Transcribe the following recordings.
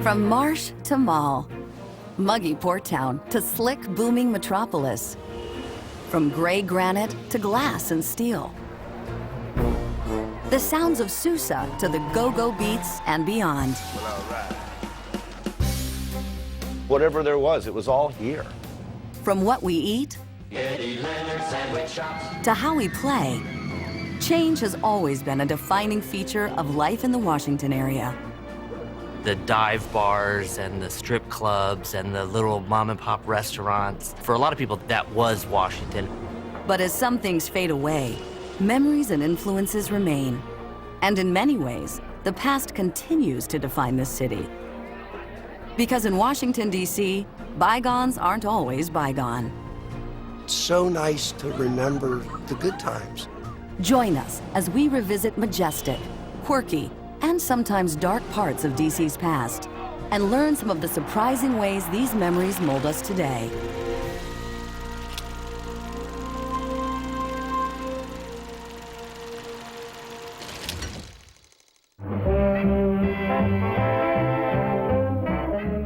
From marsh to mall, muggy port town to slick, booming metropolis. From gray granite to glass and steel. The sounds of Sousa to the go-go beats and beyond. Whatever there was, it was all here. From what we eat to how we play, change has always been a defining feature of life in the Washington area. The dive bars and the strip clubs and the little mom and pop restaurants. For a lot of people, that was Washington. But as some things fade away, memories and influences remain. And in many ways, the past continues to define this city. Because in Washington, DC, bygones aren't always bygone. It's so nice to remember the good times. Join us as we revisit majestic, quirky, and sometimes dark parts of DC's past, and learn some of the surprising ways these memories mold us today.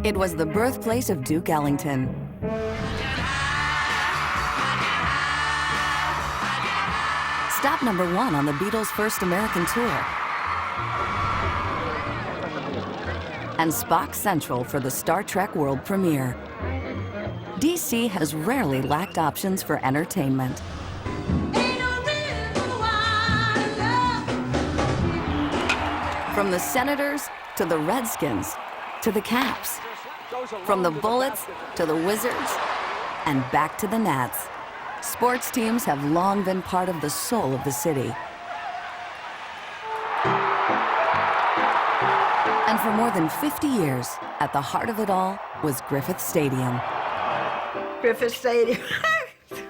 It was the birthplace of Duke Ellington. Stop number 1 on the Beatles' first American tour. And Spock Central for the Star Trek world premiere. DC has rarely lacked options for entertainment. From the Senators to the Redskins to the Caps. From the Bullets to the Wizards and back to the Nats. Sports teams have long been part of the soul of the city. And for more than 50 years, at the heart of it all was Griffith Stadium. Griffith Stadium.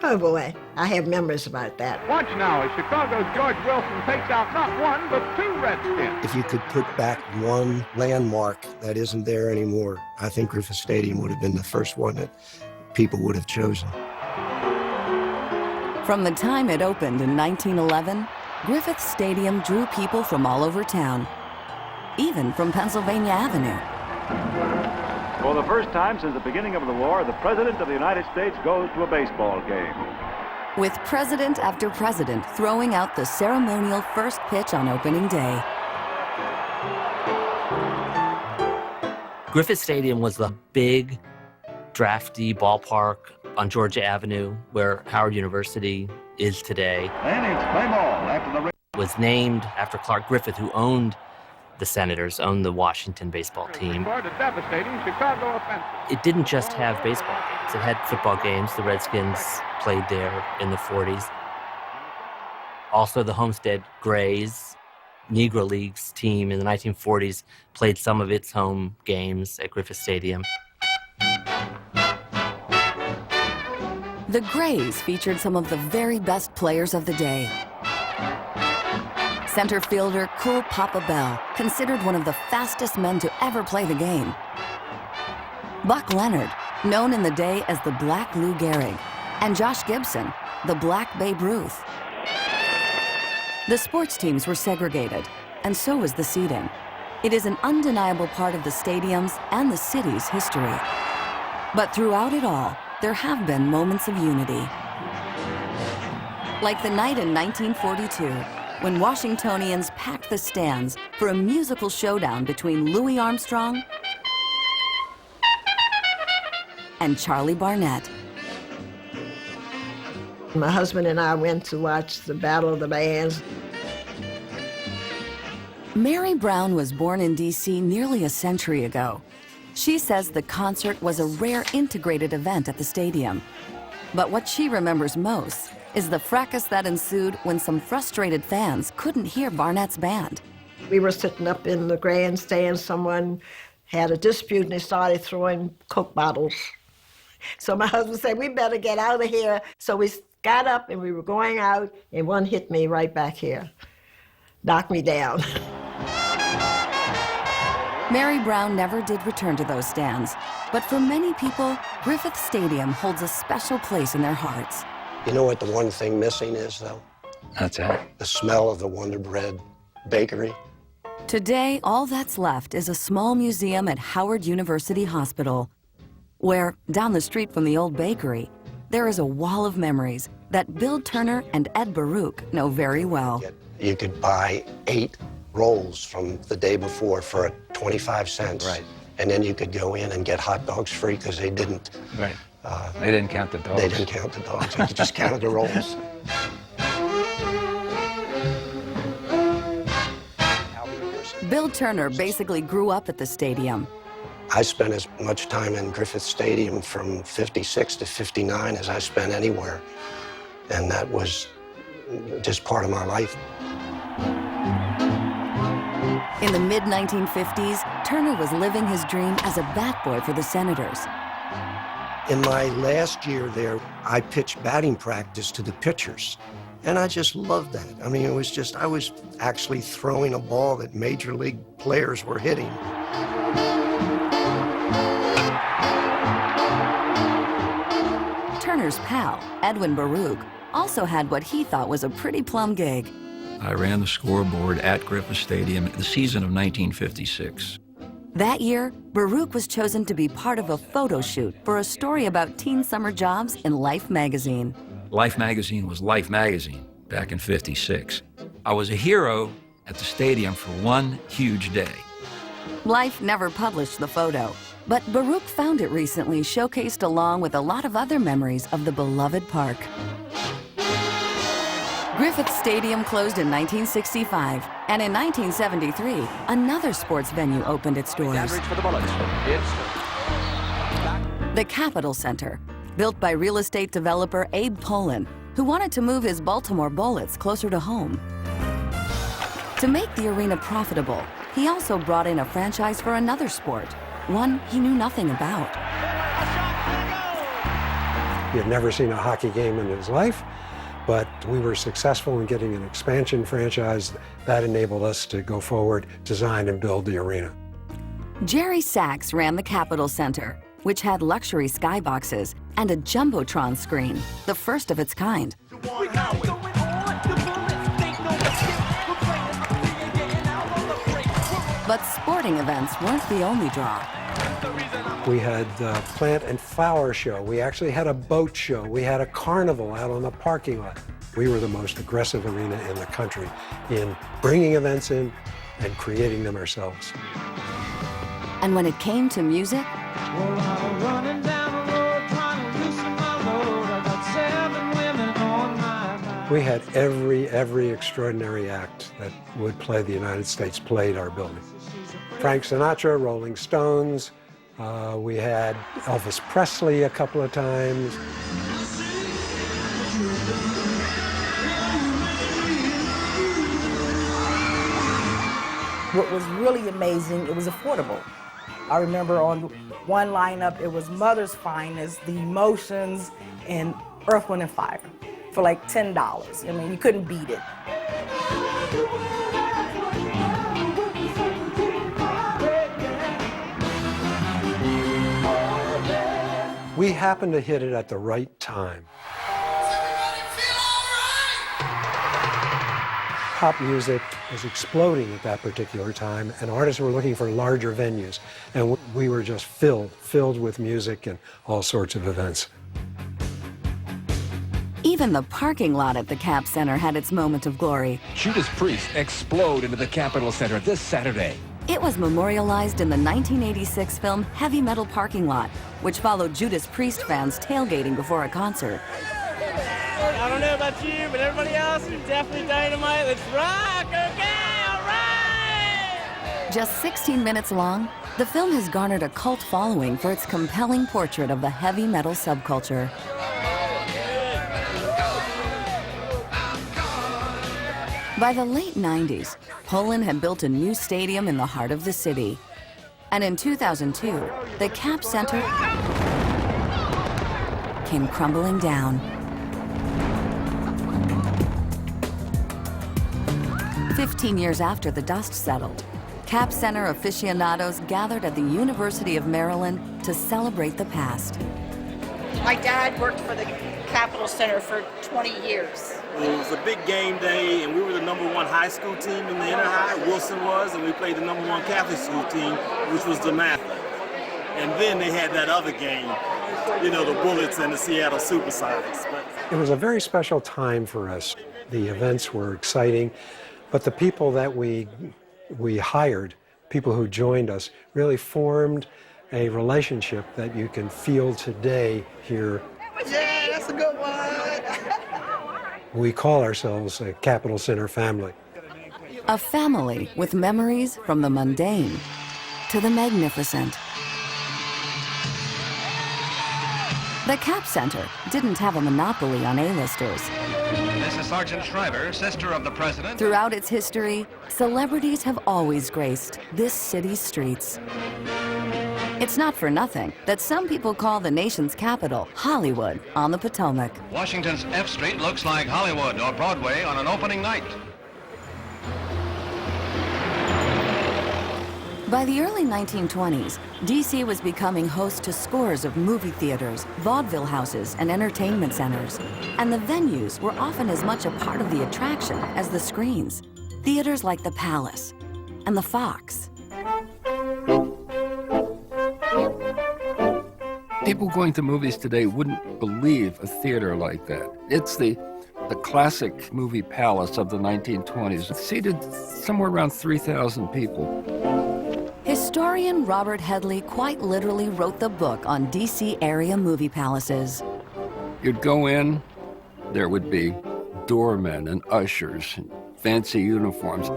Oh boy, I have memories about that. Watch now as Chicago's George Wilson takes out not one, but 2 Redskins. If you could put back one landmark that isn't there anymore, I think Griffith Stadium would have been the first one that people would have chosen. From the time it opened in 1911, Griffith Stadium drew people from all over town, even from Pennsylvania Avenue. For the first time since the beginning of the war, the President of the United States goes to a baseball game. With president after president throwing out the ceremonial first pitch on opening day. Griffith Stadium was the big, drafty ballpark on Georgia Avenue, where Howard University is today. And it's play ball after the... It was named after Clark Griffith, who owned the Senators, owned the Washington baseball team. It didn't just have baseball games. It had football games. The Redskins played there in the 40s. Also, the Homestead Grays, Negro Leagues team in the 1940s, played some of its home games at Griffith Stadium. The Grays featured some of the very best players of the day. Center fielder Cool Papa Bell, considered one of the fastest men to ever play the game. Buck Leonard, known in the day as the Black Lou Gehrig, and Josh Gibson, the Black Babe Ruth. The sports teams were segregated, and so was the seating. It is an undeniable part of the stadium's and the city's history. But throughout it all, there have been moments of unity. Like the night in 1942, when Washingtonians packed the stands for a musical showdown between Louis Armstrong and Charlie Barnett. My husband and I went to watch the Battle of the Bands. Mary Brown was born in DC nearly a century ago. She says the concert was a rare integrated event at the stadium. But what she remembers most is the fracas that ensued when some frustrated fans couldn't hear Barnett's band. We were sitting up in the grandstand. Someone had a dispute and they started throwing Coke bottles. So my husband said, we better get out of here. So we got up and we were going out and one hit me right back here, knocked me down. Mary Brown never did return to those stands, but for many people, Griffith Stadium holds a special place in their hearts. You know what the one thing missing is, though? That's it. The smell of the Wonder Bread bakery. Today, all that's left is a small museum at Howard University Hospital, where, down the street from the old bakery, there is a wall of memories that Bill Turner and Ed Baruch know very well. You could buy 8 rolls from the day before for 25 cents. Right. And then you could go in and get hot dogs free because they didn't. Right. They didn't count the dogs. They didn't count the dogs. They just counted the rolls. Bill Turner basically grew up at the stadium. I spent as much time in Griffith Stadium from 56 to 59 as I spent anywhere. And that was just part of my life. In the mid-1950s, Turner was living his dream as a bat boy for the Senators. In my last year there, I pitched batting practice to the pitchers. And I just loved that. I mean, it was just, I was actually throwing a ball that major league players were hitting. Turner's pal, Edwin Baruch, also had what he thought was a pretty plum gig. I ran the scoreboard at Griffith Stadium the season of 1956. That year, Baruch was chosen to be part of a photo shoot for a story about teen summer jobs in Life magazine. Life magazine was Life magazine back in '56. I was a hero at the stadium for one huge day. Life never published the photo, but Baruch found it recently showcased along with a lot of other memories of the beloved park. Griffith Stadium closed in 1965, and in 1973, another sports venue opened its doors. The Capitol Center, built by real estate developer Abe Pollin, who wanted to move his Baltimore Bullets closer to home. To make the arena profitable, he also brought in a franchise for another sport, one he knew nothing about. He had never seen a hockey game in his life, but we were successful in getting an expansion franchise that enabled us to go forward, design and build the arena. Jerry Sachs ran the Capitol Center, which had luxury skyboxes and a jumbotron screen, the first of its kind. But sporting events weren't the only draw. We had the plant and flower show. We actually had a boat show. We had a carnival out on the parking lot. We were the most aggressive arena in the country in bringing events in and creating them ourselves. And when it came to music, we had every extraordinary act that would play the United States played our building. Frank Sinatra, Rolling Stones, we had Elvis Presley a couple of times. What was really amazing, it was affordable. I remember on one lineup, it was Mother's Finest, The Emotions, and Earth, Wind & Fire for like $10. I mean, you couldn't beat it. We happened to hit it at the right time. Pop music was exploding at that particular time, and artists were looking for larger venues. And we were just filled with music and all sorts of events. Even the parking lot at the Cap Center had its moment of glory. Judas Priest explode into the Capitol Center this Saturday. It was memorialized in the 1986 film Heavy Metal Parking Lot, which followed Judas Priest fans tailgating before a concert. I don't know about you, but everybody else is definitely dynamite. Let's rock, okay, all right! Just 16 minutes long, the film has garnered a cult following for its compelling portrait of the heavy metal subculture. By the late 90s, Poland had built a new stadium in the heart of the city. And in 2002, the Cap Center came crumbling down. 15 years after the dust settled, Cap Center aficionados gathered at the University of Maryland to celebrate the past. My dad worked for the Capitol Center for 20 years. It was a big game day, and we were the #1 high school team in the inter-high, Wilson was, and we played the #1 Catholic school team, which was DeMatha. And then they had that other game, you know, the Bullets and the Seattle Supersonics. But it was a very special time for us. The events were exciting, but the people that we hired, people who joined us, really formed a relationship that you can feel today here. Yeah, that's a good one. We call ourselves a Capitol Center family. A family with memories from the mundane to the magnificent. The Cap Center didn't have a monopoly on A-listers. This is Sergeant Shriver, sister of the president. Throughout its history, celebrities have always graced this city's streets. It's not for nothing that some people call the nation's capital Hollywood on the Potomac. Washington's F Street looks like Hollywood or Broadway on an opening night. By the early 1920s, DC was becoming host to scores of movie theaters, vaudeville houses, and entertainment centers. And the venues were often as much a part of the attraction as the screens. Theaters like the Palace and the Fox. People going to movies today wouldn't believe a theater like that. It's the classic movie palace of the 1920s. It seated somewhere around 3,000 people. Historian Robert Headley quite literally wrote the book on DC area movie palaces. You'd go in, there would be doormen and ushers and fancy uniforms.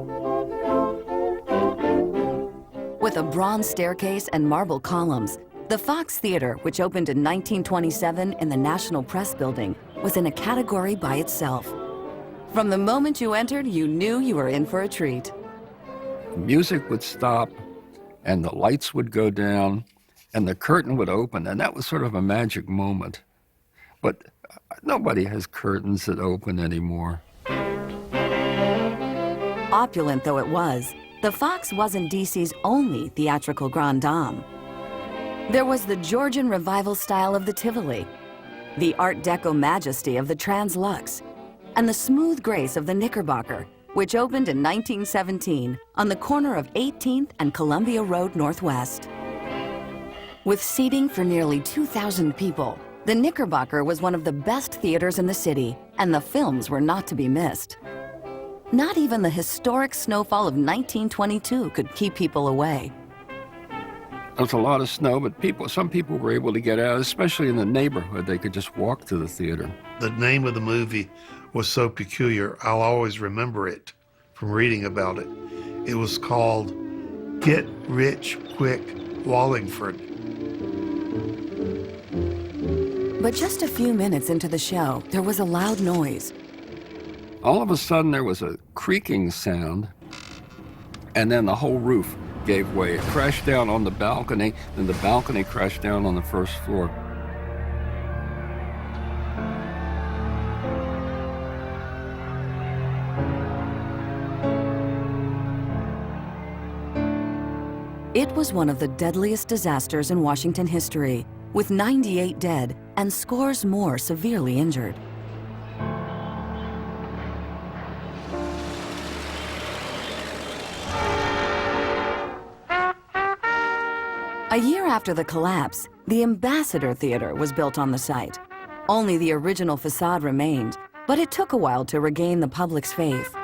With a bronze staircase and marble columns, the Fox Theater, which opened in 1927 in the National Press Building, was in a category by itself. From the moment you entered, you knew you were in for a treat. The music would stop, and the lights would go down, and the curtain would open, and that was sort of a magic moment. But nobody has curtains that open anymore. Opulent though it was, the Fox wasn't DC's only theatrical grande dame. There was the Georgian revival style of the Tivoli, the Art Deco majesty of the Trans-Lux, and the smooth grace of the Knickerbocker, which opened in 1917 on the corner of 18th and Columbia Road Northwest. With seating for nearly 2,000 people, the Knickerbocker was one of the best theaters in the city, and the films were not to be missed. Not even the historic snowfall of 1922 could keep people away. There was a lot of snow, but some people were able to get out, especially in the neighborhood. They could just walk to the theater. The name of the movie was so peculiar, I'll always remember it from reading about it. It was called Get Rich Quick Wallingford. But just a few minutes into the show, there was a loud noise. All of a sudden, there was a creaking sound, and then the whole roof gave way. It crashed down on the balcony, and the balcony crashed down on the first floor. It was one of the deadliest disasters in Washington history, with 98 dead and scores more severely injured. A year after the collapse, the Ambassador Theater was built on the site. Only the original facade remained, but it took a while to regain the public's faith.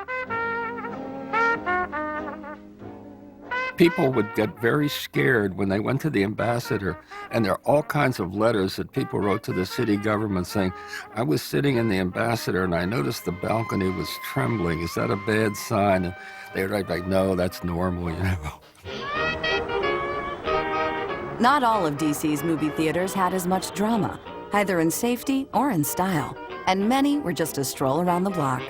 People would get very scared when they went to the Ambassador, and there are all kinds of letters that people wrote to the city government saying, I was sitting in the Ambassador and I noticed the balcony was trembling. Is that a bad sign? And they would write back, no, that's normal, you know. Not all of DC's movie theaters had as much drama, either in safety or in style, and many were just a stroll around the block.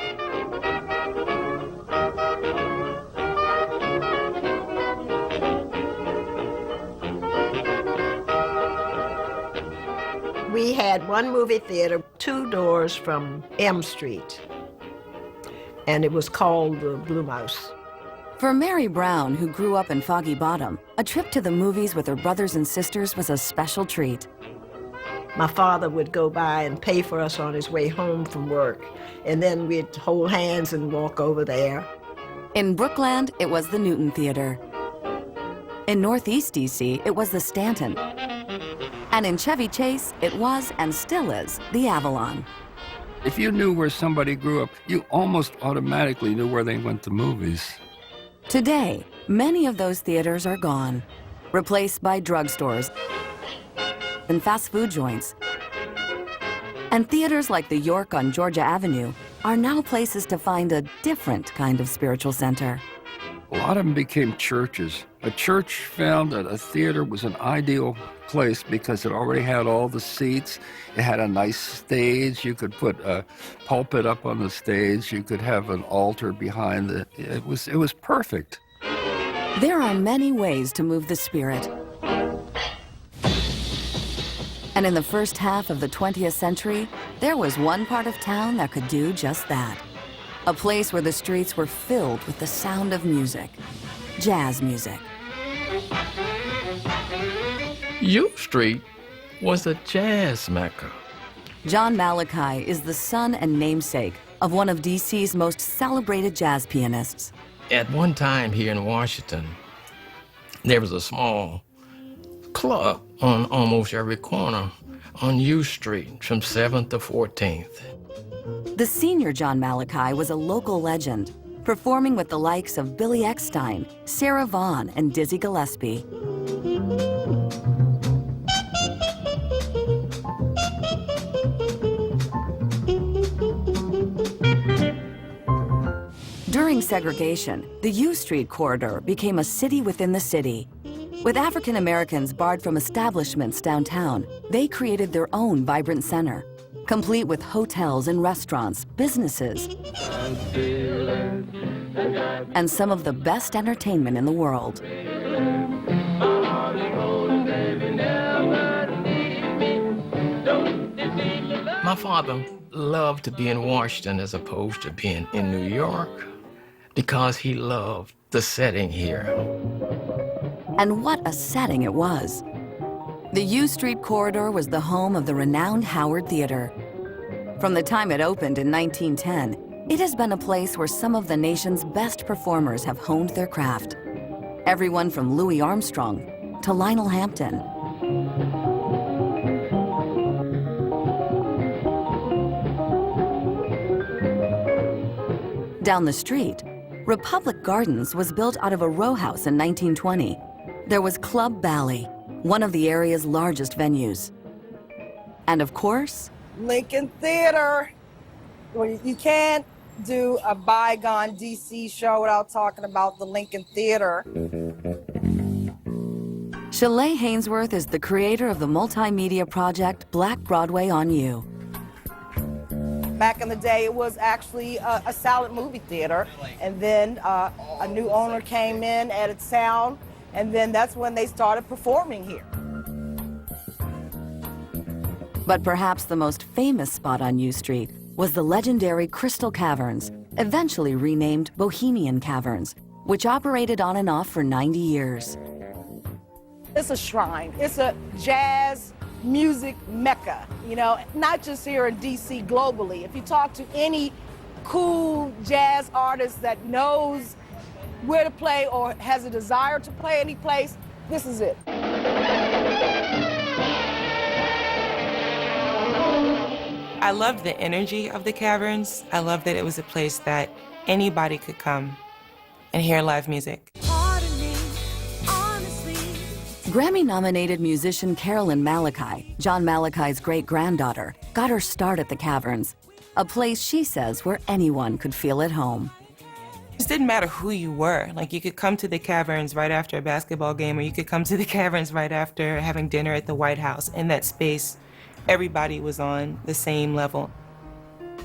We had one movie theater 2 doors from M Street, and it was called the Blue Mouse. For Mary Brown, who grew up in Foggy Bottom, a trip to the movies with her brothers and sisters was a special treat. My father would go by and pay for us on his way home from work, and then we'd hold hands and walk over there. In Brookland, it was the Newton Theater. In Northeast DC, it was the Stanton. And in Chevy Chase, it was and still is the Avalon. If you knew where somebody grew up, you almost automatically knew where they went to movies. Today, many of those theaters are gone, replaced by drugstores and fast food joints. And theaters like the York on Georgia Avenue are now places to find a different kind of spiritual center. A lot of them became churches. A church found that a theater was an ideal place because it already had all the seats. It had a nice stage. You could put a pulpit up on the stage. You could have an altar behind it. It was perfect. There are many ways to move the spirit. And in the first half of the 20th century, there was one part of town that could do just that. A place where the streets were filled with the sound of music, jazz music. U Street was a jazz mecca. John Malachi is the son and namesake of one of DC's most celebrated jazz pianists. At one time here in Washington, there was a small club on almost every corner on U Street from 7th to 14th. The senior John Malachi was a local legend, performing with the likes of Billy Eckstine, Sarah Vaughan, and Dizzy Gillespie. During segregation, the U Street corridor became a city within the city. With African Americans barred from establishments downtown, they created their own vibrant center, complete with hotels and restaurants, businesses, and some of the best entertainment in the world. My father loved to be in Washington as opposed to being in New York because he loved the setting here. And what a setting it was. The U Street corridor was the home of the renowned Howard Theater. From the time it opened in 1910, it has been a place where some of the nation's best performers have honed their craft. Everyone from Louis Armstrong to Lionel Hampton. Down the street, Republic Gardens was built out of a row house in 1920. There was Club Bally, one of the area's largest venues. And of course, Lincoln Theater. Well, you can't do a Bygone DC show without talking about the Lincoln Theater. Shelley Hainsworth is the creator of the multimedia project Black Broadway on You. Back in the day, it was actually a silent movie theater, and then a new owner came in, added sound, and then that's when they started performing here. But perhaps the most famous spot on U Street was the legendary Crystal Caverns, eventually renamed Bohemian Caverns, which operated on and off for 90 years. It's a shrine. It's a jazz music mecca, you know, not just here in DC, globally. If you talk to any cool jazz artist that knows where to play or has a desire to play any place, this is it. I loved the energy of the Caverns. I loved that it was a place that anybody could come and hear live music. Grammy-nominated musician Carolyn Malachi, John Malachi's great-granddaughter, got her start at the Caverns, a place she says where anyone could feel at home. It didn't matter who you were. Like, you could come to the Caverns right after a basketball game, or you could come to the Caverns right after having dinner at the White House. In that space, everybody was on the same level.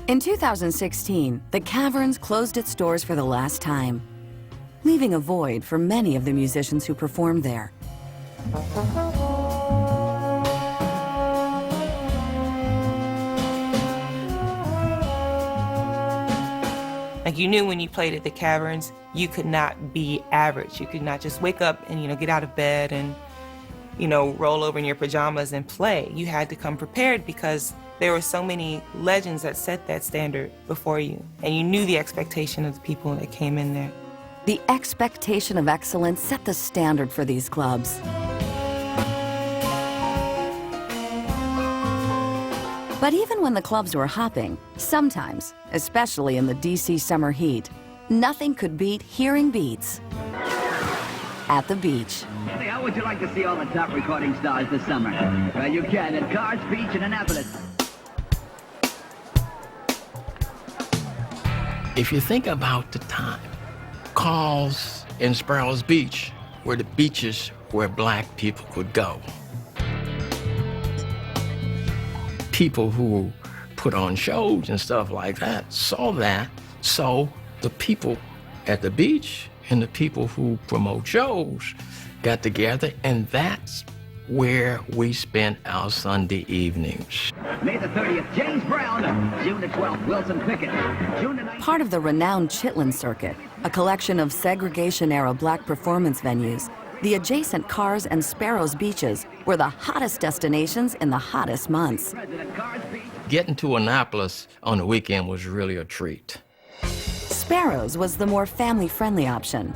In 2016, the Caverns closed its doors for the last time, leaving a void for many of the musicians who performed there. Like, you knew when you played at the Caverns, you could not be average. You could not just wake up and, get out of bed and roll over in your pajamas and play. You had to come prepared because there were so many legends that set that standard before you, and you knew the expectation of the people that came in there. The expectation of excellence set the standard for these clubs. But even when the clubs were hopping, sometimes, especially in the DC summer heat, nothing could beat hearing beats at the beach. Hey, how would you like to see all the top recording stars this summer? Well, you can at Carr's Beach in Annapolis. If you think about the time, Carl's and Sparrows Beach were the beaches where black people could go. People who put on shows and stuff like that saw that, so the people at the beach and the people who promote shows got together, and that's where we spent our Sunday evenings. May the 30th, James Brown. June the 12th, Wilson Pickett. June the 19th. Part of the renowned Chitlin Circuit, a collection of segregation-era black performance venues, the adjacent Carr's and Sparrows beaches were the hottest destinations in the hottest months. Getting to Annapolis on the weekend was really a treat. Sparrows was the more family-friendly option,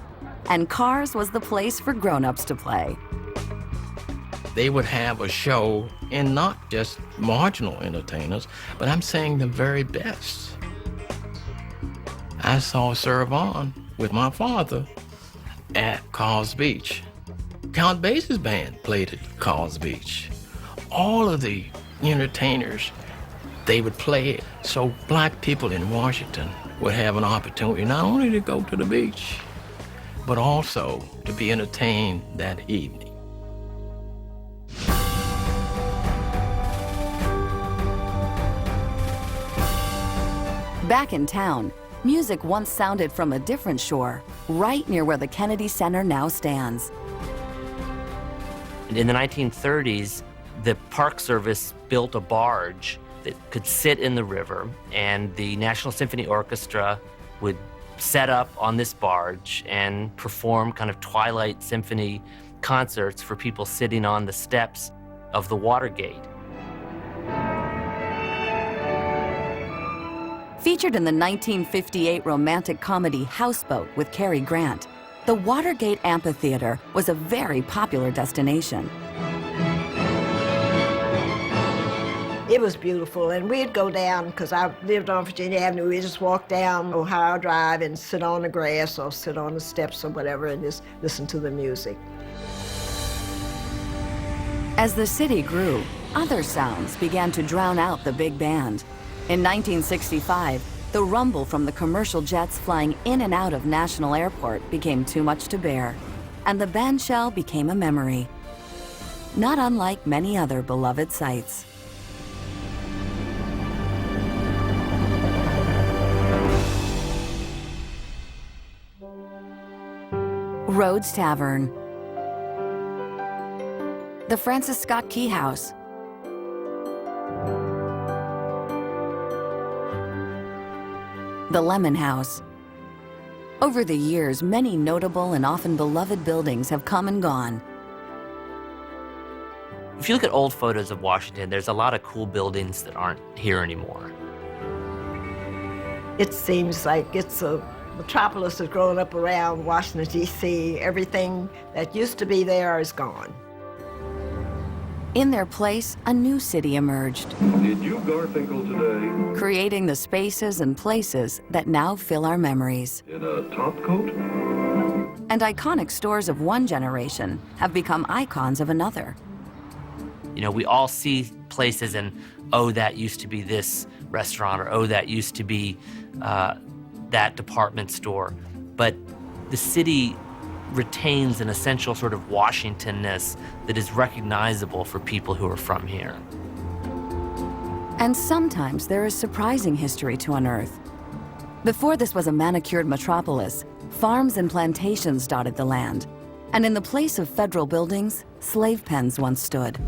and Carr's was the place for grown-ups to play. They would have a show, and not just marginal entertainers, but I'm saying the very best. I saw Servon with my father at Carr's Beach. Count Basie's band played at Carr's Beach. All of the entertainers, they would play it. So black people in Washington would have an opportunity not only to go to the beach, but also to be entertained that evening. Back in town, music once sounded from a different shore, right near where the Kennedy Center now stands. In the 1930s, the Park Service built a barge that could sit in the river, and the National Symphony Orchestra would set up on this barge and perform kind of twilight symphony concerts for people sitting on the steps of the Watergate. Featured in the 1958 romantic comedy Houseboat with Cary Grant, the Watergate Amphitheater was a very popular destination. It was beautiful, and we'd go down, because I lived on Virginia Avenue, we'd just walk down Ohio Drive and sit on the grass or sit on the steps or whatever and just listen to the music. As the city grew, other sounds began to drown out the big band. In 1965, the rumble from the commercial jets flying in and out of National Airport became too much to bear, and the bandshell became a memory, not unlike many other beloved sights. Rhodes Tavern, the Francis Scott Key House, the Lemon House. Over the years, many notable and often beloved buildings have come and gone. If you look at old photos of Washington, there's a lot of cool buildings that aren't here anymore. It seems like it's a metropolis has grown up around Washington, D.C. Everything that used to be there is gone. In their place, a new city emerged. Did you Garfinkel today? Creating the spaces and places that now fill our memories. In a top coat? And iconic stores of one generation have become icons of another. You know, we all see places and, oh, that used to be this restaurant, or oh, that used to be that department store. But the city retains an essential sort of Washington-ness that is recognizable for people who are from here. And sometimes there is surprising history to unearth. Before this was a manicured metropolis, farms and plantations dotted the land. And in the place of federal buildings, slave pens once stood.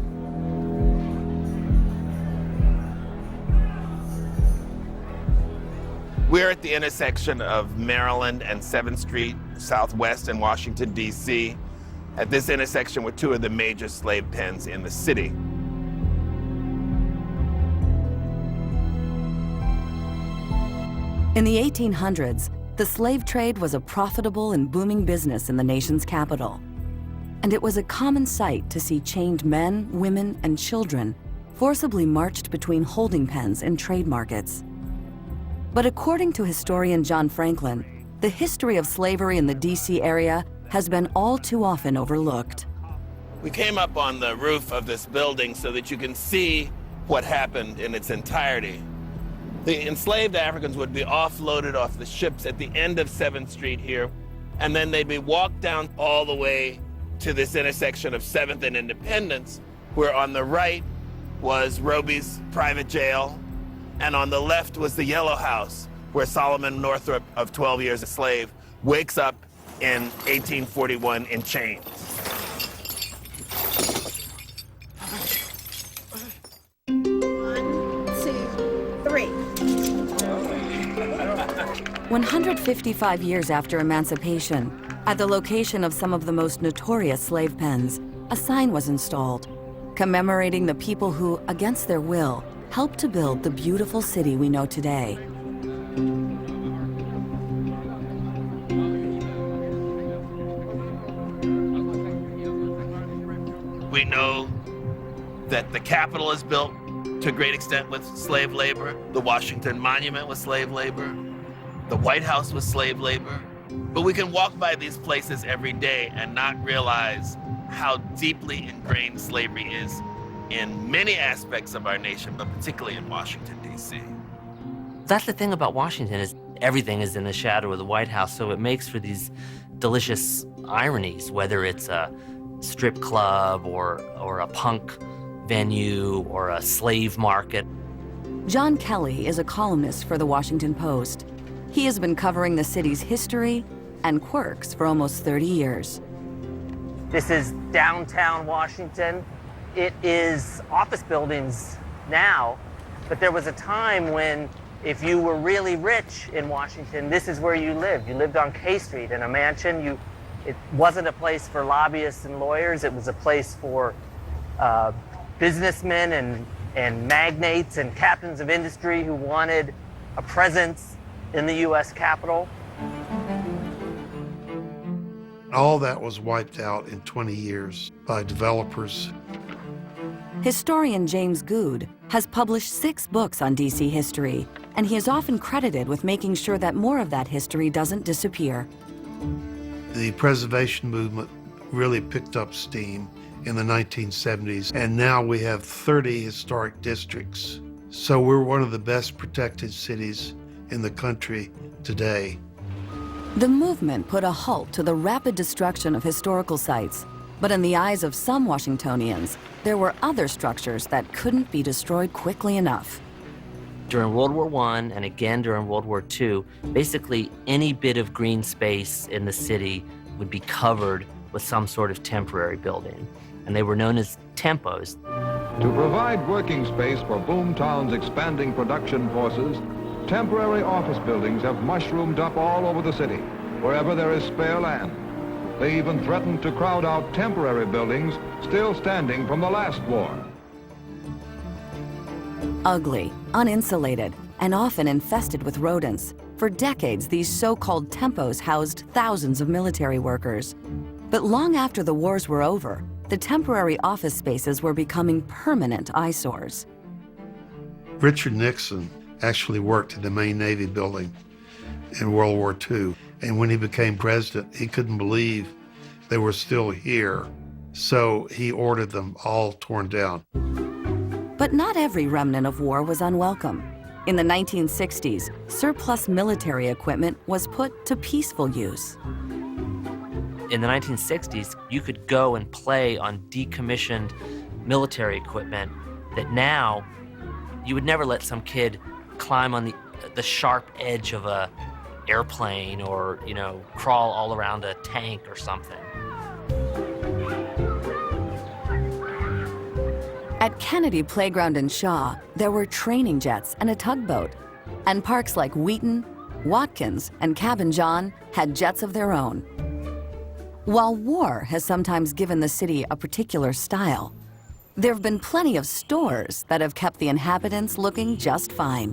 We're at the intersection of Maryland and 7th Street Southwest in Washington, D.C. At this intersection were two of the major slave pens in the city. In the 1800s, the slave trade was a profitable and booming business in the nation's capital. And it was a common sight to see chained men, women, and children forcibly marched between holding pens and trade markets. But according to historian John Franklin, the history of slavery in the DC area has been all too often overlooked. We came up on the roof of this building so that you can see what happened in its entirety. The enslaved Africans would be offloaded off the ships at the end of 7th Street here, and then they'd be walked down all the way to this intersection of 7th and Independence, where on the right was Roby's private jail, and on the left was the Yellow House, where Solomon Northrop, of 12 years a slave, wakes up in 1841 in chains. One, two, three. 155 years after emancipation, at the location of some of the most notorious slave pens, a sign was installed, commemorating the people who, against their will, helped to build the beautiful city we know today. We know that the Capitol is built to a great extent with slave labor. The Washington Monument was slave labor. The White House was slave labor. But we can walk by these places every day and not realize how deeply ingrained slavery is in many aspects of our nation, but particularly in Washington, D.C. That's the thing about Washington, is everything is in the shadow of the White House, so it makes for these delicious ironies, whether it's a strip club or a punk venue or a slave market. John Kelly is a columnist for the Washington Post. He has been covering the city's history and quirks for almost 30 years. This is downtown Washington. It is office buildings now, but there was a time when if you were really rich in Washington, this is where you lived. You lived on K Street in a mansion. It wasn't a place for lobbyists and lawyers. It was a place for businessmen and magnates and captains of industry who wanted a presence in the U.S. Capitol. All that was wiped out in 20 years by developers. Historian James Good has published 6 books on DC history, and he is often credited with making sure that more of that history doesn't disappear. The preservation movement really picked up steam in the 1970s, and now we have 30 historic districts. So we're one of the best protected cities in the country today. The movement put a halt to the rapid destruction of historical sites, but in the eyes of some Washingtonians, there were other structures that couldn't be destroyed quickly enough. During World War I and again during World War II, basically any bit of green space in the city would be covered with some sort of temporary building, and they were known as tempos. To provide working space for Boomtown's expanding production forces, temporary office buildings have mushroomed up all over the city, wherever there is spare land. They even threatened to crowd out temporary buildings still standing from the last war. Ugly, uninsulated, and often infested with rodents, for decades these so-called tempos housed thousands of military workers. But long after the wars were over, the temporary office spaces were becoming permanent eyesores. Richard Nixon actually worked in the main Navy building in World War II. And when he became president, he couldn't believe they were still here. So he ordered them all torn down. But not every remnant of war was unwelcome. In the 1960s, surplus military equipment was put to peaceful use. In the 1960s, you could go and play on decommissioned military equipment that now you would never let some kid climb on the sharp edge of a airplane or, crawl all around a tank or something. At Kennedy Playground in Shaw, there were training jets and a tugboat. And parks like Wheaton, Watkins, and Cabin John had jets of their own. While war has sometimes given the city a particular style, there have been plenty of stores that have kept the inhabitants looking just fine.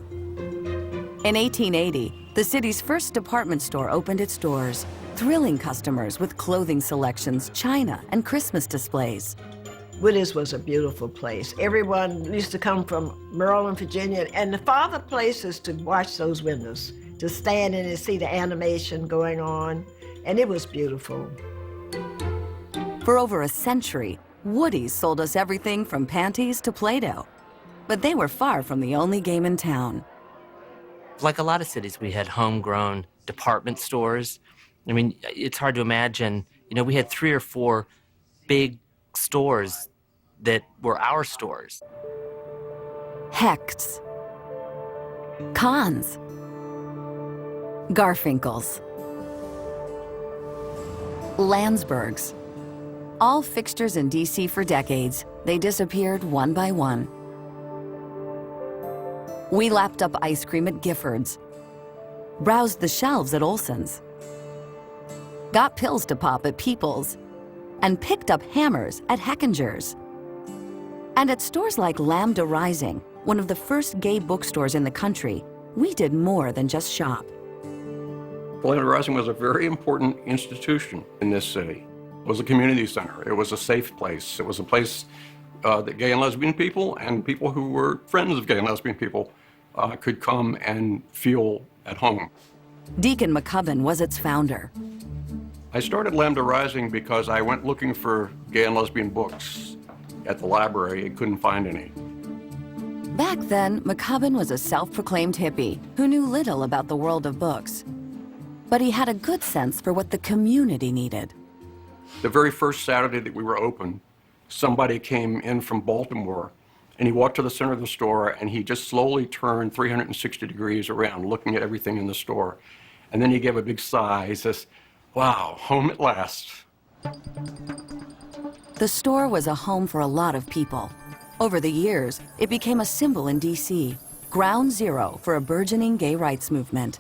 In 1880, the city's first department store opened its doors, thrilling customers with clothing selections, china, and Christmas displays. Woody's was a beautiful place. Everyone used to come from Maryland, Virginia, and the farther places to watch those windows, to stand in and see the animation going on, and it was beautiful. For over a century, Woody's sold us everything from panties to Play-Doh. But they were far from the only game in town. Like a lot of cities, we had homegrown department stores. I mean, it's hard to imagine, you know, we had 3 or 4 big stores that were our stores. Hecht's, Kahn's, Garfinkel's, Landsberg's. All fixtures in DC for decades, they disappeared one by one. We lapped up ice cream at Gifford's, browsed the shelves at Olson's, got pills to pop at People's, and picked up hammers at Heckinger's. And at stores like Lambda Rising, one of the first gay bookstores in the country, we did more than just shop. Lambda Rising was a very important institution in this city. It was a community center. It was a safe place. It was a place that gay and lesbian people and people who were friends of gay and lesbian people could come and feel at home. Deacon McCubbin was its founder. I started Lambda Rising because I went looking for gay and lesbian books at the library and couldn't find any. Back then, McCubbin was a self-proclaimed hippie who knew little about the world of books. But he had a good sense for what the community needed. The very first Saturday that we were open, somebody came in from Baltimore and he walked to the center of the store and he just slowly turned 360 degrees around looking at everything in the store. And then he gave a big sigh. He says, "Wow, home at last." The store was a home for a lot of people. Over the years, it became a symbol in DC, ground zero for a burgeoning gay rights movement.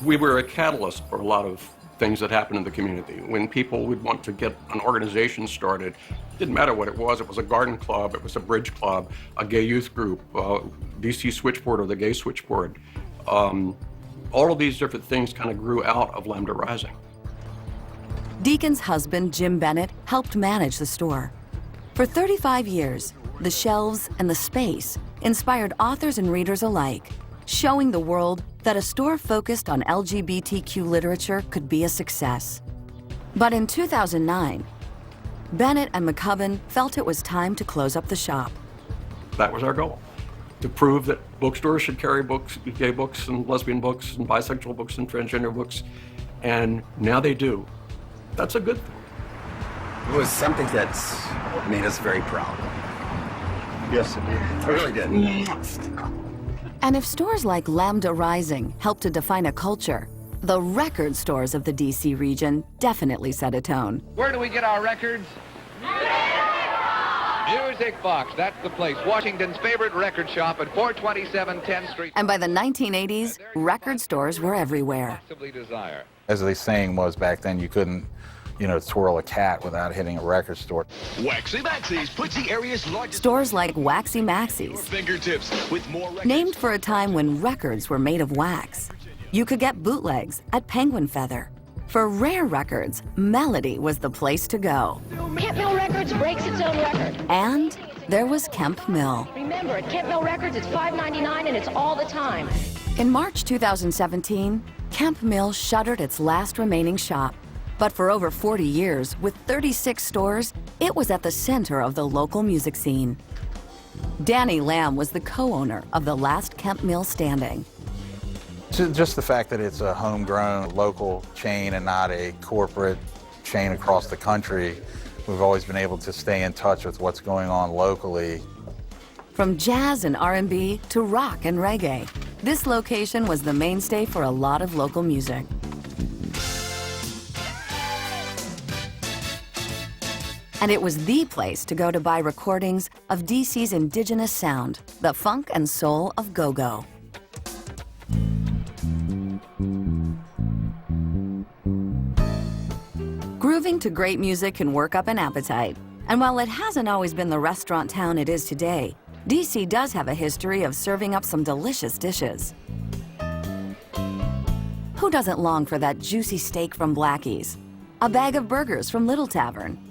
We were a catalyst for a lot of things that happened in the community. When people would want to get an organization started, it didn't matter what it was a garden club, it was a bridge club, a gay youth group, DC Switchboard or the Gay Switchboard. All of these different things kind of grew out of Lambda Rising. Deacon's husband, Jim Bennett, helped manage the store. For 35 years, the shelves and the space inspired authors and readers alike, showing the world that a store focused on LGBTQ literature could be a success. But in 2009, Bennett and McCubbin felt it was time to close up the shop. That was our goal, to prove that bookstores should carry books, gay books and lesbian books and bisexual books and transgender books, and now they do. That's a good thing. It was something that's made us very proud. Yes, it did. It really did. And if stores like Lambda Rising helped to define a culture, the record stores of the DC region definitely set a tone. Where do we get our records? Music Box, that's the place. Washington's favorite record shop at 427 10th Street. And by the 1980s, record stores were everywhere. Desire. As the saying was back then, you couldn't, twirl a cat without hitting a record store. Waxy Maxie's puts the area's largest Stores like Waxy Maxie's, fingertips with more named for a time when records were made of wax. You could get bootlegs at Penguin Feather. For rare records, Melody was the place to go. Kemp Mill Records breaks its own record. And there was Kemp Mill. Remember, at Kemp Mill Records, it's $5.99 and it's all the time. In March 2017, Kemp Mill shuttered its last remaining shop. But for over 40 years, with 36 stores, it was at the center of the local music scene. Danny Lamb was the co-owner of the last Kemp Mill standing. Just the fact that it's a homegrown local chain and not a corporate chain across the country, we've always been able to stay in touch with what's going on locally. From jazz and R&B to rock and reggae, this location was the mainstay for a lot of local music. And it was the place to go to buy recordings of DC's indigenous sound, the funk and soul of go-go. Grooving to great music can work up an appetite. And while it hasn't always been the restaurant town it is today, DC does have a history of serving up some delicious dishes. Who doesn't long for that juicy steak from Blackie's? A bag of burgers from Little Tavern?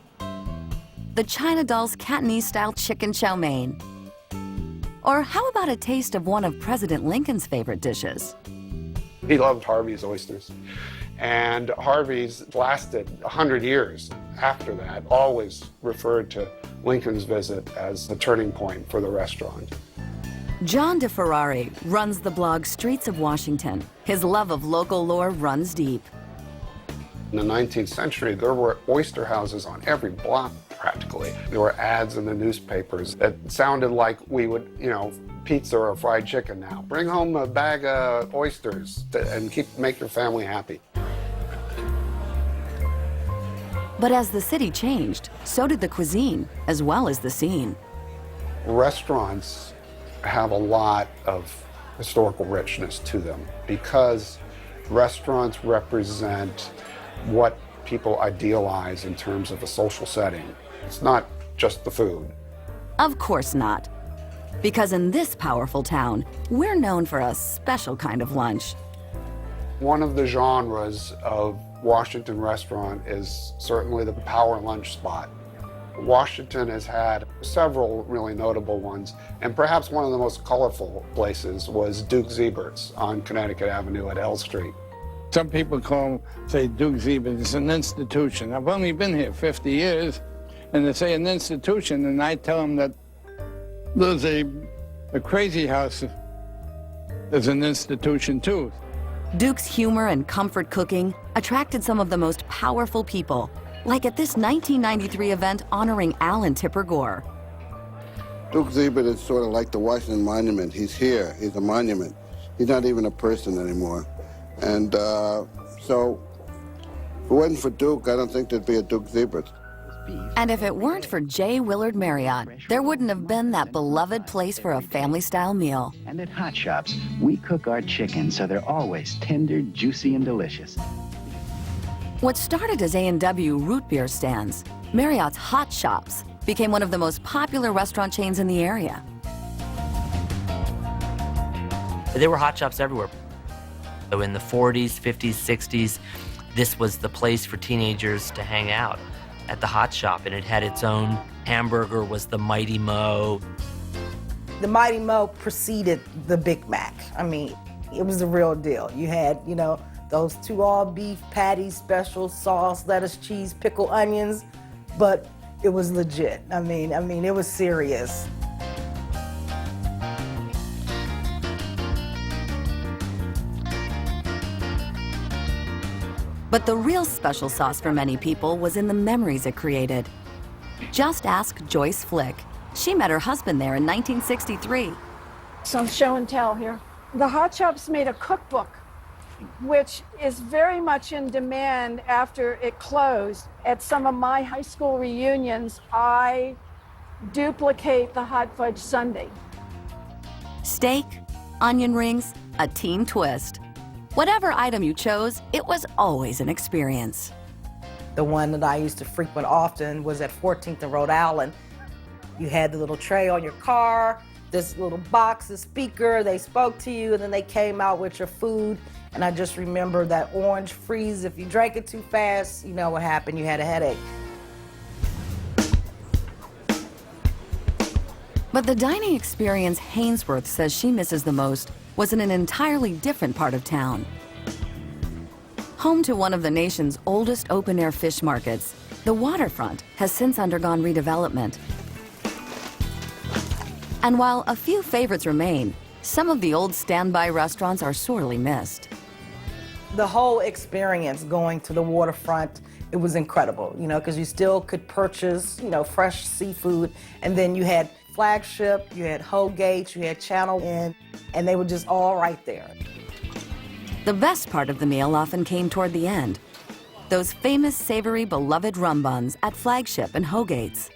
The China Doll's Cantonese-style chicken chow mein? Or how about a taste of one of President Lincoln's favorite dishes? He loved Harvey's oysters. And Harvey's lasted 100 years after that, always referred to Lincoln's visit as the turning point for the restaurant. John DeFerrari runs the blog Streets of Washington. His love of local lore runs deep. In the 19th century, there were oyster houses on every block, practically. There were ads in the newspapers that sounded like we would, pizza or fried chicken now. Bring home a bag of oysters and make your family happy. But as the city changed, so did the cuisine, as well as the scene. Restaurants have a lot of historical richness to them because restaurants represent what people idealize in terms of a social setting. It's not just the food. Of course not. Because in this powerful town, we're known for a special kind of lunch. One of the genres of Washington restaurant is certainly the power lunch spot. Washington has had several really notable ones, and perhaps one of the most colorful places was Duke Zebert's on Connecticut Avenue at L Street. Some people say Duke Zebert is an institution. I've only been here 50 years, and they say an institution, and I tell them that there's a crazy house is an institution too. Duke's humor and comfort cooking attracted some of the most powerful people, like at this 1993 event honoring Alan Tipper Gore. Duke Zebert is sort of like the Washington Monument. He's here, he's a monument. He's not even a person anymore. And so, if it wasn't for Duke, I don't think there'd be a Duke Zebert. And if it weren't for J. Willard Marriott, there wouldn't have been that beloved place for a family-style meal. And at Hot Shops, we cook our chickens so they're always tender, juicy, and delicious. What started as A&W root beer stands, Marriott's Hot Shops became one of the most popular restaurant chains in the area. There were hot shops everywhere. So in the 40s, 50s, 60s, this was the place for teenagers to hang out at the Hot Shop, and it had its own hamburger, was the Mighty Mo. The Mighty Mo preceded the Big Mac. I mean, it was the real deal. You had, those 2 all-beef patties, special sauce, lettuce, cheese, pickle, onions, but it was legit. I mean, it was serious. But the real special sauce for many people was in the memories it created. Just ask Joyce Flick. She met her husband there in 1963. Some show and tell here. The Hot Shops made a cookbook, which is very much in demand after it closed. At some of my high school reunions, I duplicate the hot fudge sundae. Steak, onion rings, a teen twist. Whatever item you chose, it was always an experience. The one that I used to frequent often was at 14th and Rhode Island. You had the little tray on your car, this little box, the speaker, they spoke to you, and then they came out with your food. And I just remember that orange freeze. If you drank it too fast, you know what happened, you had a headache. But the dining experience Hainsworth says she misses the most was in an entirely different part of town. Home to one of the nation's oldest open-air fish markets, the waterfront has since undergone redevelopment. And while a few favorites remain, some of the old standby restaurants are sorely missed. The whole experience going to the waterfront, it was incredible, because you still could purchase, fresh seafood, and then you had Flagship, you had Hogate's, you had Channel Inn, and they were just all right there. The best part of the meal often came toward the end. Those famous, savory, beloved rum buns at Flagship and Hogate's.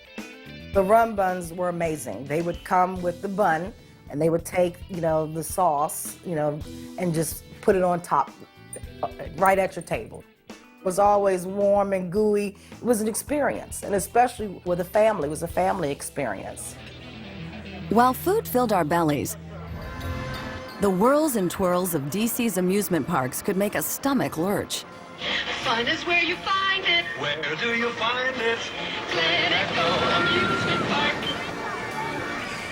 The rum buns were amazing. They would come with the bun, and they would take, the sauce, and just put it on top, right at your table. It was always warm and gooey. It was an experience, and especially with a family, it was a family experience. While food filled our bellies, the whirls and twirls of DC's amusement parks could make a stomach lurch. Fun is where you find it. Where do you find it? Glen Echo Amusement Park.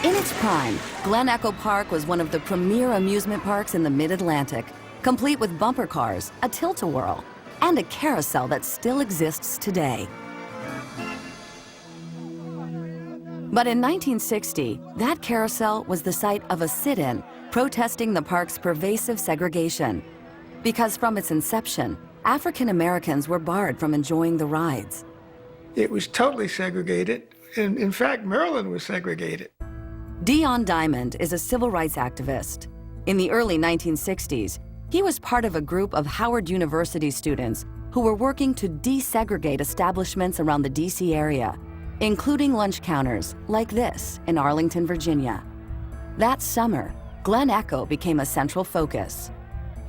In its prime, Glen Echo Park was one of the premier amusement parks in the Mid-Atlantic, complete with bumper cars, a tilt-a-whirl, and a carousel that still exists today. But in 1960, that carousel was the site of a sit-in protesting the park's pervasive segregation. Because from its inception, African Americans were barred from enjoying the rides. It was totally segregated, and in fact, Maryland was segregated. Dion Diamond is a civil rights activist. In the early 1960s, he was part of a group of Howard University students who were working to desegregate establishments around the DC area, including lunch counters like this in Arlington, Virginia. That summer, Glen Echo became a central focus.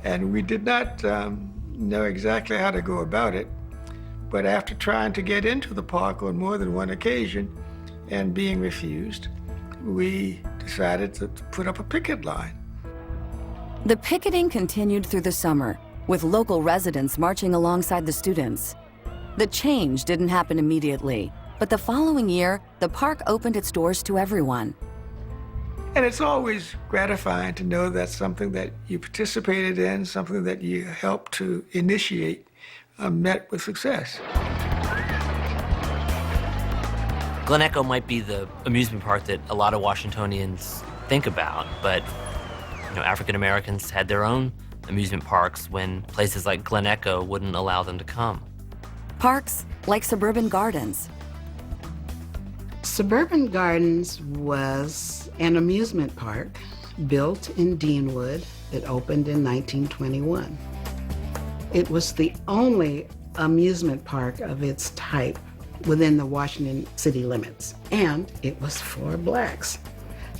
And we did not know exactly how to go about it, but after trying to get into the park on more than one occasion and being refused, we decided to put up a picket line. The picketing continued through the summer, with local residents marching alongside the students. The change didn't happen immediately, but the following year, the park opened its doors to everyone. And it's always gratifying to know that something that you participated in, something that you helped to initiate, met with success. Glen Echo might be the amusement park that a lot of Washingtonians think about, but African Americans had their own amusement parks when places like Glen Echo wouldn't allow them to come. Parks like Suburban Gardens. Suburban Gardens was an amusement park built in Deanwood. It opened in 1921. It was the only amusement park of its type within the Washington city limits, and it was for blacks.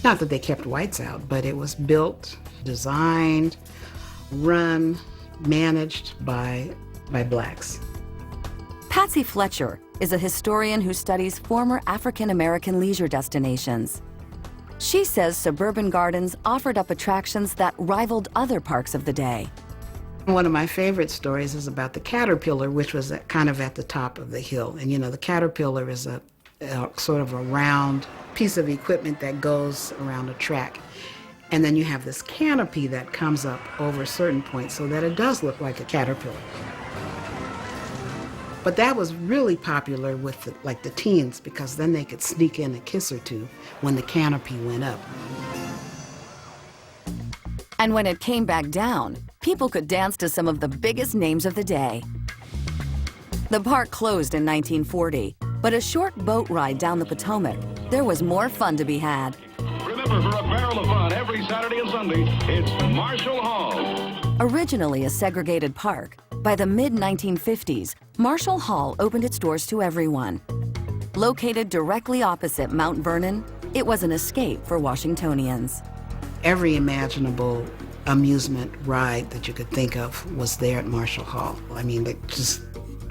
Not that they kept whites out, but it was built, designed, run, managed by blacks. Patsy Fletcher is a historian who studies former African American leisure destinations. She says Suburban Gardens offered up attractions that rivaled other parks of the day. One of my favorite stories is about the Caterpillar, which was kind of at the top of the hill. And the Caterpillar is a sort of a round piece of equipment that goes around a track. And then you have this canopy that comes up over a certain point so that it does look like a caterpillar. But that was really popular with the teens, because then they could sneak in a kiss or two when the canopy went up. And when it came back down, people could dance to some of the biggest names of the day. The park closed in 1940, but a short boat ride down the Potomac, there was more fun to be had. Remember, for a barrel of fun every Saturday and Sunday, it's Marshall Hall. Originally a segregated park, by the mid-1950s, Marshall Hall opened its doors to everyone. Located directly opposite Mount Vernon, it was an escape for Washingtonians. Every imaginable amusement ride that you could think of was there at Marshall Hall. I mean, they just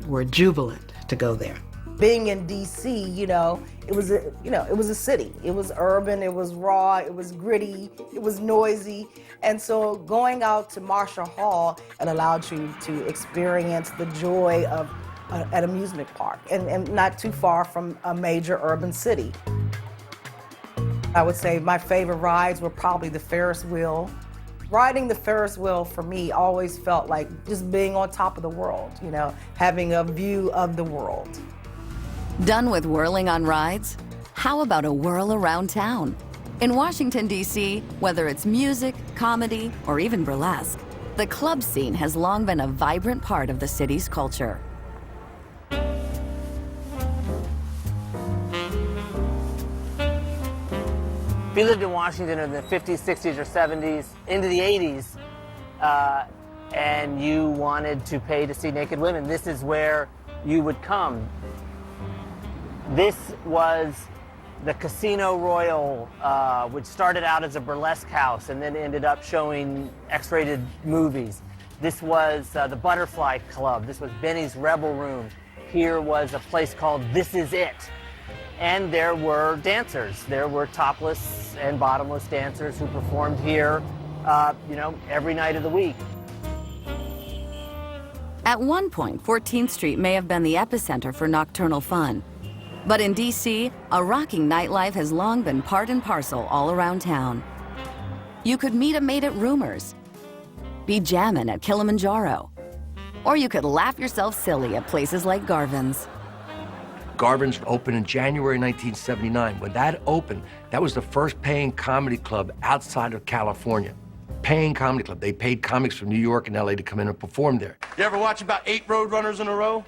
were jubilant to go there. Being in DC, it was a city. It was urban, it was raw, it was gritty, it was noisy. And so going out to Marshall Hall, it allowed you to experience the joy of an amusement park and not too far from a major urban city. I would say my favorite rides were probably the Ferris wheel. Riding the Ferris wheel for me always felt like just being on top of the world, having a view of the world. Done with whirling on rides? How about a whirl around town? In Washington, D.C., whether it's music, comedy, or even burlesque, the club scene has long been a vibrant part of the city's culture. If you lived in Washington in the 50s, 60s, or 70s, into the 80s, and you wanted to pay to see naked women, this is where you would come. This was the Casino Royal, which started out as a burlesque house and then ended up showing X-rated movies. This was the Butterfly Club. This was Benny's Rebel Room. Here was a place called This Is It. And there were dancers. There were topless and bottomless dancers who performed here, every night of the week. At one point, 14th Street may have been the epicenter for nocturnal fun. But in DC, a rocking nightlife has long been part and parcel all around town. You could meet a mate at Rumors, be jamming at Kilimanjaro, or you could laugh yourself silly at places like Garvin's. Garvin's opened in January 1979. When that opened, that was the first paying comedy club outside of California. Paying comedy club. They paid comics from New York and LA to come in and perform there. You ever watch about 8 road runners in a row?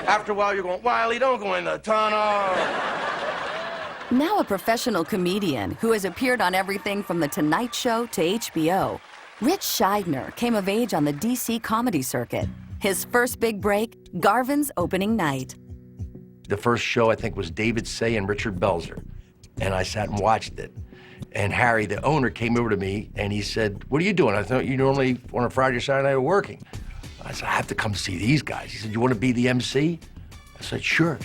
After a while, you're going, Wiley, don't go in the tunnel. Now a professional comedian who has appeared on everything from The Tonight Show to HBO, Rich Scheidner came of age on the DC comedy circuit. His first big break, Garvin's opening night. The first show, I think, was David Say and Richard Belzer. And I sat and watched it. And Harry, the owner, came over to me and he said, "What are you doing?" I thought you normally on a Friday or Saturday night were working. I said, "I have to come see these guys." He said, "You want to be the MC?" I said, "Sure."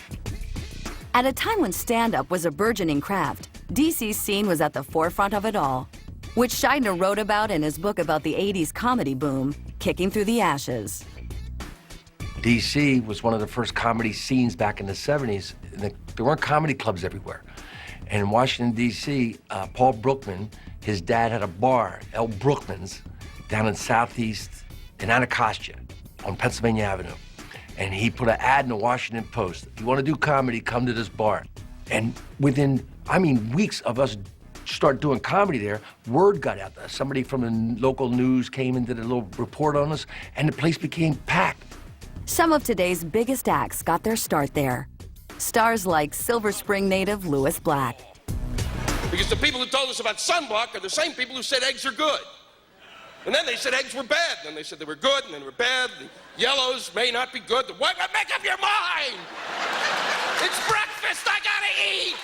At a time when stand-up was a burgeoning craft, DC's scene was at the forefront of it all, which Scheidner wrote about in his book about the 80s comedy boom, Kicking Through the Ashes. DC was one of the first comedy scenes back in the 70s. There weren't comedy clubs everywhere. And in Washington, D.C., Paul Brookman, his dad had a bar, El Brookman's, down in Southeast, in Anacostia, on Pennsylvania Avenue. And he put an ad in the Washington Post. "If you want to do comedy, come to this bar." And within, weeks of us start doing comedy there, word got out there. Somebody from the local news came and did a little report on us, and the place became packed. Some of today's biggest acts got their start there. Stars like Silver Spring native Louis Black. Because the people who told us about sunblock are the same people who said eggs are good. And then they said eggs were bad. And then they said they were good, and then they were bad. The yellows may not be good. The white, make up your mind! It's breakfast, I gotta eat!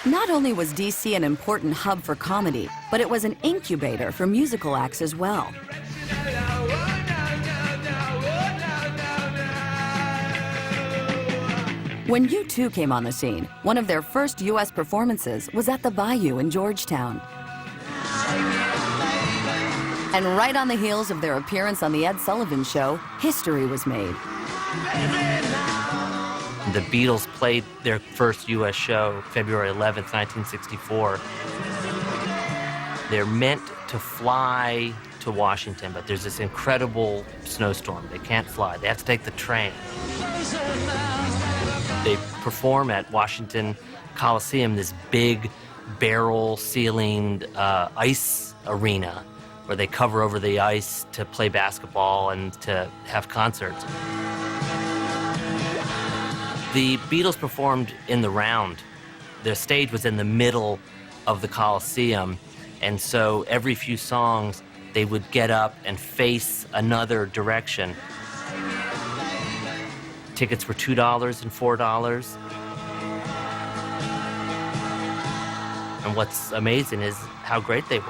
Not only was DC an important hub for comedy, but it was an incubator for musical acts as well. When U2 came on the scene, one of their first U.S. performances was at the Bayou in Georgetown. And right on the heels of their appearance on The Ed Sullivan Show, history was made. The Beatles played their first U.S. show February 11th, 1964. They're meant to fly to Washington, but there's this incredible snowstorm. They can't fly. They have to take the train. They perform at Washington Coliseum, this big barrel-ceilinged ice arena where they cover over the ice to play basketball and to have concerts. The Beatles performed in the round. Their stage was in the middle of the Coliseum, and so every few songs they would get up and face another direction. Tickets were $2 and $4. And what's amazing is how great they were.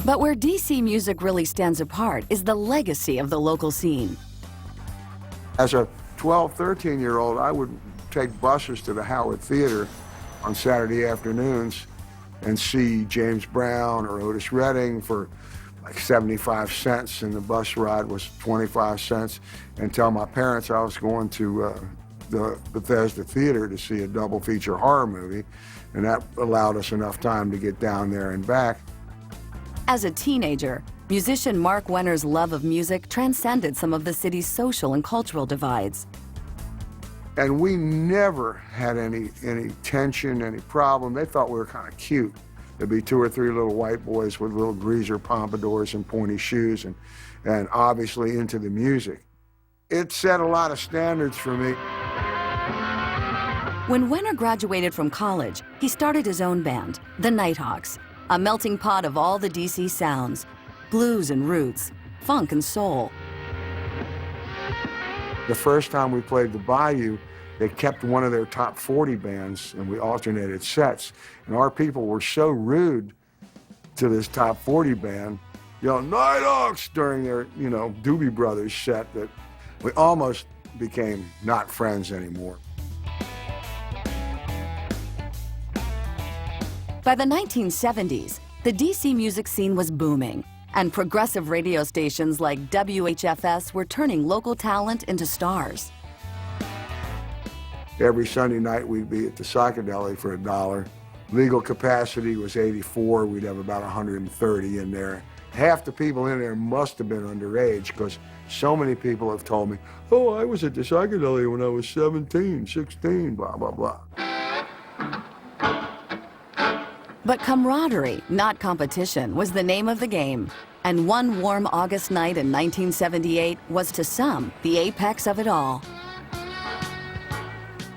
But where DC music really stands apart is the legacy of the local scene. As a 12, 13-year-old, I would take buses to the Howard Theater on Saturday afternoons and see James Brown or Otis Redding for like 75 cents, and the bus ride was 25 cents, and tell my parents I was going to the Bethesda Theater to see a double feature horror movie, and that allowed us enough time to get down there and back. As a teenager, musician Mark Wenner's love of music transcended some of the city's social and cultural divides. And we never had any tension, any problem. They thought we were kind of cute. There'd be 2 or 3 little white boys with little greaser pompadours and pointy shoes and obviously into the music. It set a lot of standards for me. When Wenner graduated from college, he started his own band, the Nighthawks, a melting pot of all the DC sounds, blues and roots, funk and soul. The first time we played the Bayou, They kept one of their top 40 bands, and we alternated sets. And our people were so rude to this top 40 band, yelling Nighthawks during their, you know, Doobie Brothers set, that we almost became not friends anymore. By the 1970s, the DC music scene was booming, and progressive radio stations like WHFS were turning local talent into stars. Every Sunday night we'd be at the Psychedelic for $1. Legal capacity was 84. We'd have about 130 in there. Half the people in there must have been underage, because so many people have told me, oh, I was at the Psychedelic when I was 17, 16, blah, blah, blah. But camaraderie, not competition, was the name of the game. And one warm August night in 1978 was to some the apex of it all.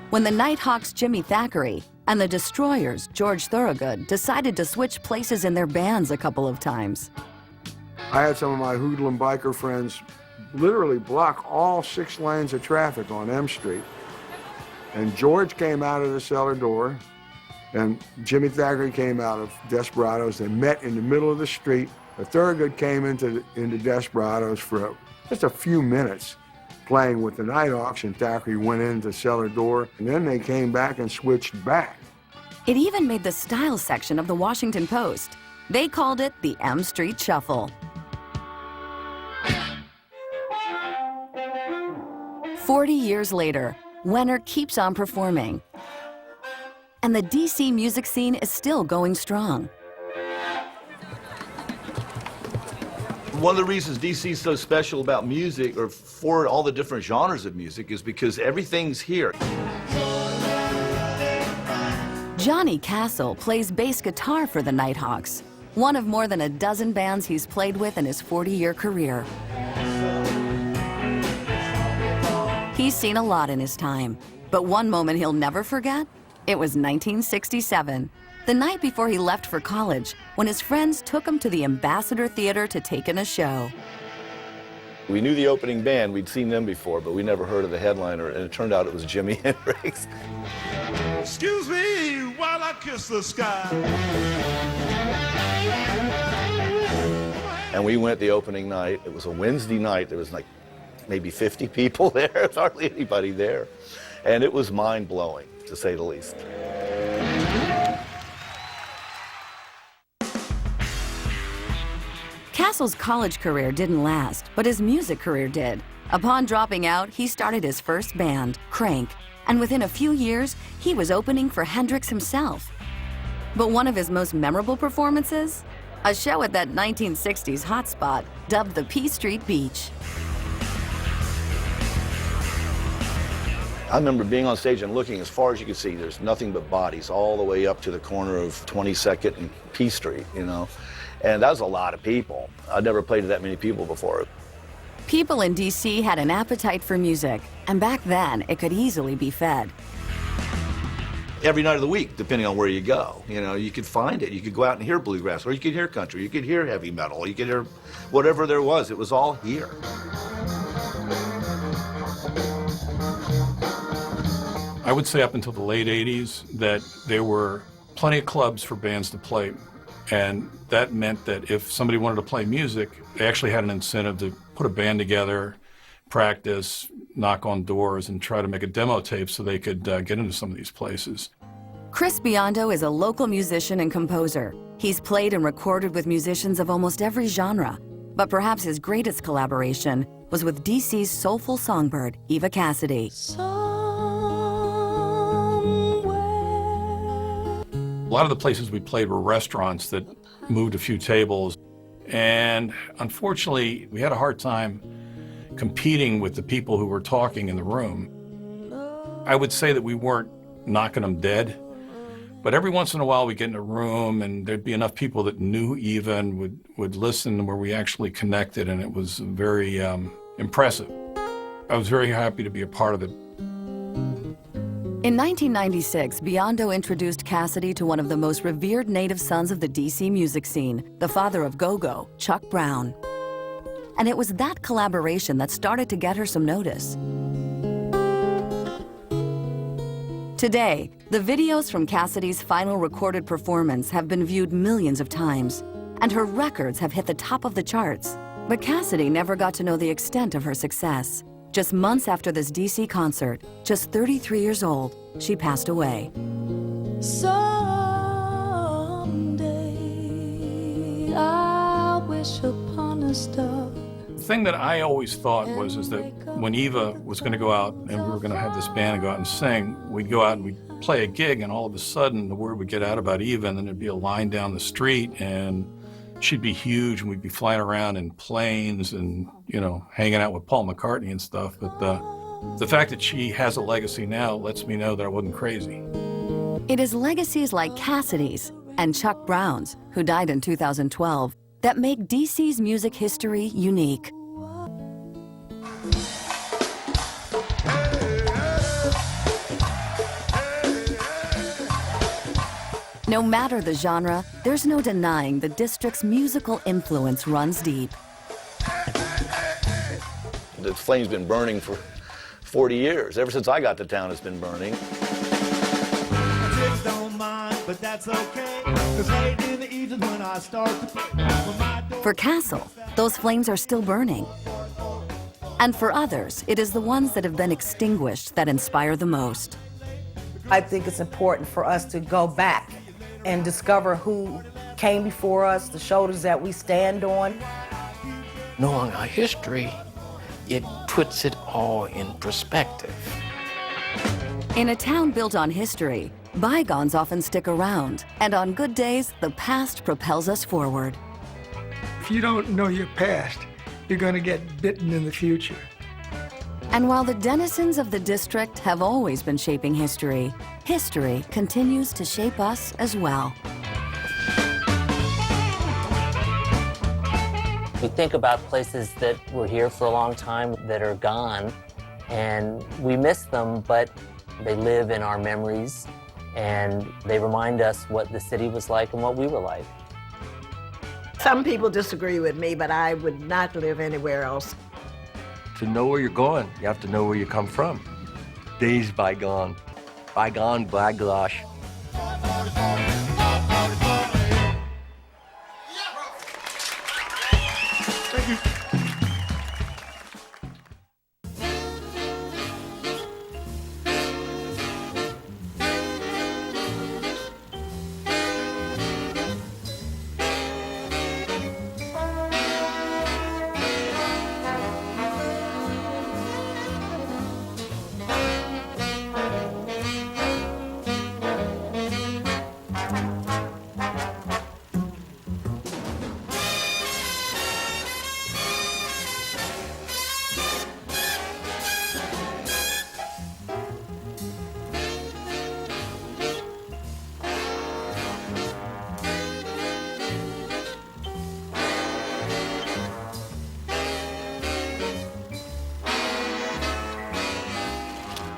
When the Nighthawks' Jimmy Thackeray and the Destroyers' George Thorogood decided to switch places in their bands a couple of times. I had some of my hoodlum biker friends literally block all 6 lanes of traffic on M Street. And George came out of the cellar door, and Jimmy Thackeray came out of Desperados. They met in the middle of the street. The Thorogood came into Desperados for just a few minutes, playing with the Nighthawks, and Thackeray went into the cellar door, and then they came back and switched back. It even made the style section of the Washington Post. They called it the M Street Shuffle. 40 years later, Wenner keeps on performing. And the DC music scene is still going strong. One of the reasons DC is so special about music, or for all the different genres of music, is because everything's here. Johnny Castle plays bass guitar for the Nighthawks, one of more than a dozen bands he's played with in his 40-year career. He's seen a lot in his time, but one moment he'll never forget, it was 1967, the night before he left for college, when his friends took him to the Ambassador Theater to take in a show. We knew the opening band, we'd seen them before, but we never heard of the headliner, and it turned out it was Jimi Hendrix. Excuse me while I kiss the sky. And we went the opening night. It was a Wednesday night. There was like maybe 50 people there. There's hardly anybody there. And it was mind-blowing, to say the least. Castle's college career didn't last, but his music career did. Upon dropping out, he started his first band, Crank, and within a few years, he was opening for Hendrix himself. But one of his most memorable performances? A show at that 1960s hotspot, dubbed the P Street Beach. I remember being on stage and looking as far as you could see. There's nothing but bodies all the way up to the corner of 22nd and P Street, you know. And that was a lot of people. I'd never played to that many people before. People in DC had an appetite for music, and back then, it could easily be fed. Every night of the week, depending on where you go, you know, you could find it. You could go out and hear bluegrass, or you could hear country, you could hear heavy metal, you could hear whatever there was. It was all here. I would say up until the late 80s that there were plenty of clubs for bands to play. And that meant that if somebody wanted to play music, they actually had an incentive to put a band together, practice, knock on doors, and try to make a demo tape so they could get into some of these places. Chris Biondo is a local musician and composer. He's played and recorded with musicians of almost every genre, but perhaps his greatest collaboration was with DC's soulful songbird, Eva Cassidy. A lot of the places we played were restaurants that moved a few tables. And unfortunately, we had a hard time competing with the people who were talking in the room. I would say that we weren't knocking them dead, but every once in a while we'd get in a room and there'd be enough people that knew Eva and would listen where we actually connected, and it was very impressive. I was very happy to be a part of it. In 1996, Biondo introduced Cassidy to one of the most revered native sons of the DC music scene, the father of go-go, Chuck Brown. And it was that collaboration that started to get her some notice. Today, the videos from Cassidy's final recorded performance have been viewed millions of times, and her records have hit the top of the charts. But Cassidy never got to know the extent of her success. Just months after this DC concert, just 33 years old, she passed away. Someday I'll wish upon a star. The thing that I always thought was that when Eva was going to go out and we were going to have this band and go out and sing, we'd go out and we'd play a gig, and all of a sudden the word would get out about Eva, and then there'd be a line down the street, and she'd be huge, and we'd be flying around in planes and, you know, hanging out with Paul McCartney and stuff. But the fact that she has a legacy now lets me know that I wasn't crazy. It is legacies like Cassidy's and Chuck Brown's, who died in 2012, that make DC's music history unique. No matter the genre, there's no denying the district's musical influence runs deep. The flame's been burning for 40 years. Ever since I got to town, it's been burning. Chicks don't mind, but that's okay. 'Cause late in the evening when I start to play, For Castle, those flames are still burning. And for others, it is the ones that have been extinguished that inspire the most. I think it's important for us to go back and discover who came before us, the shoulders that we stand on. Knowing our history, it puts it all in perspective. In a town built on history, bygones often stick around, and on good days, the past propels us forward. If you don't know your past, you're going to get bitten in the future. And while the denizens of the district have always been shaping history, history continues to shape us as well. We think about places that were here for a long time that are gone, and we miss them, but they live in our memories, and they remind us what the city was like and what we were like. Some people disagree with me, but I would not live anywhere else. To know where you're going, you have to know where you come from. Days bygone. Bygone, by gosh. Thank you.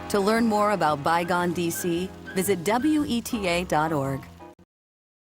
To learn more about Bygone DC, visit WETA.org.